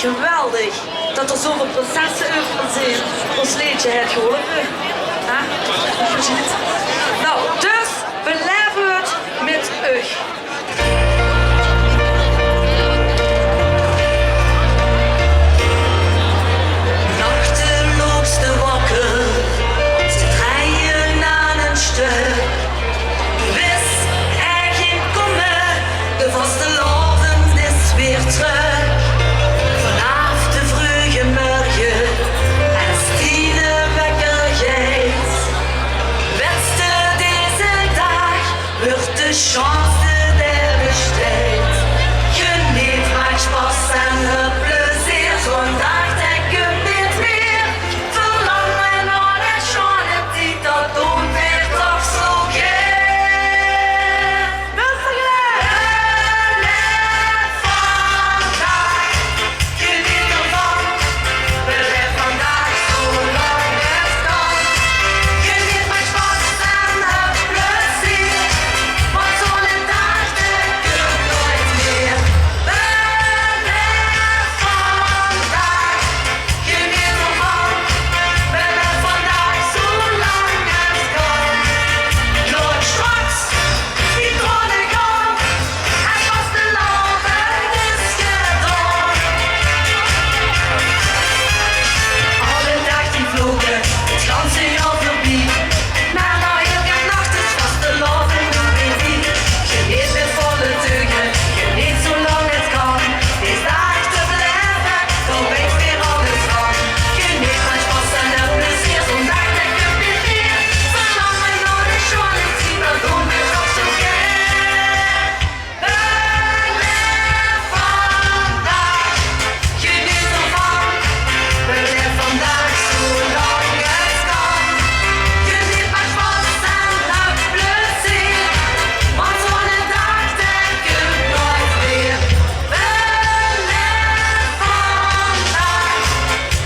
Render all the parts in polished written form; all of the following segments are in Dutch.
geweldig dat er zoveel processen over zijn. Ons liedje heeft geholpen. Ja? Nou, dus beleven we het met u. Nachteloos te wakker, ze draaien aan een stuk. Wist er geen komen, de vaste lovend is weer terug. Vanaf de vroege morgen, als die de wekker geeft, wenste deze dag, wordt de chance der besteed. Geniet, maak Spaß en het plezier, zo'n dag denk je niet meer. Verlangen naar de schone tijd, dat doen we toch zo gek. Beleef vandaag, geniet ervan. Beleef vandaag zolang het kan. Geniet, maak Spaß en het plezier, want zo'n dag denk je nooit meer. Beleef vandaag, geniet ervan. Beleef vandaag zolang het kan. Nooit straks, die dronen gaan, en pas de loven is gedaan. Alle dag die vlogen, het ganse jaar voorbij. Maar na elke nacht is vast de loven nog weer niet. Geniet met volle teugen, geniet zolang het kan. Is dag te blijven, dan weet weer alles van. Geniet met Spaß en het plezier, zo'n dag denk je niet meer. Verlangen naar de schone tijd, dat doen we toch zo gek. Beleef vandaag, geniet ervan. Beleef vandaag zolang het kan. Geniet met Spaß en het plezier, want zo'n dag denk je nooit meer. Beleef vandaag,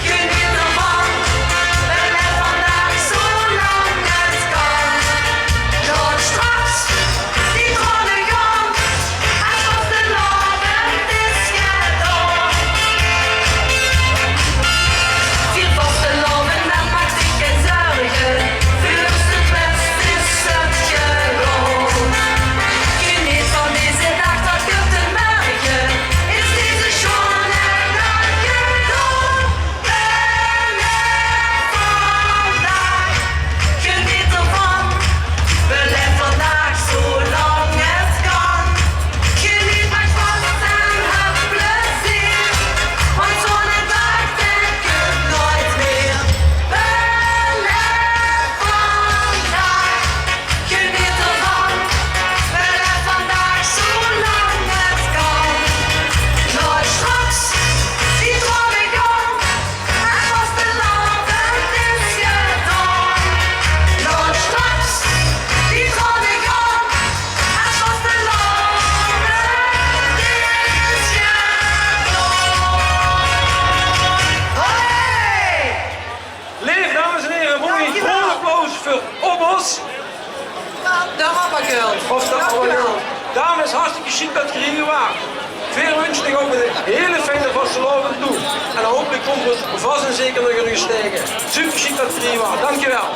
geniet ervan. Beleef vandaag zolang het kan. Nooit straks, die dronen gaan, en pas de loven is gedaan. Vier vaste loven, daar maakt zich geen zorgen. Vuurst het best is het gewoon. Geniet van deze dag, dat je te merken. Is deze schone dag gedaan. Beleef vandaag, geniet ervan. Beleef vandaag zolang het kan. Geniet met Spaß en het plezier, want zo'n dag denk je nooit meer. Beleef vandaag, geniet ervan. Beleef vandaag zolang het kan. Nooit straks, die dromen gaan, en pas de loven is gedaan. Nooit straks, die dromen gaan, en pas de loven is gedaan. Hoi! Leef, dames en heren, mooi een groot applaus voor Obbos. De Rappergirl. Of dat allemaal. Dames, hartstikke chic dat je hier waren. Veel wens ik ook met een hele fijne vastelovend toe. En hopelijk komt het vast en zeker nog een stijgen. Super chic dat je hier waren. Dankjewel.